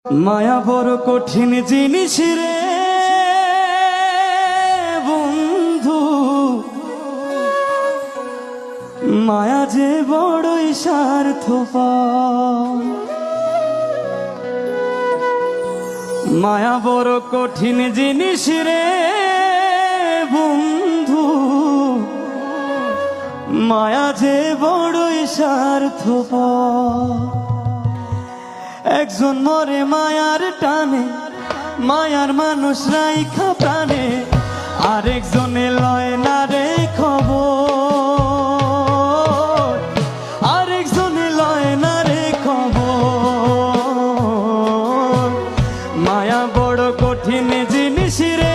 মায়া বড় কঠিন জিনিস রে বন্ধু, মায়া যে বড়ই স্বার্থপর। মায়া বড় কঠিন জিনিস রে বন্ধু, মায়া যে বড়ই স্বার্থপর। একজন মরে মায়ার টানে, মায়ার মানুষ রাইখা প্রাণে, আরেকজনে লয় না রে খবর, আরেকজনে লয় না রে খবর। মায়া বড় কঠিন জিনিস রে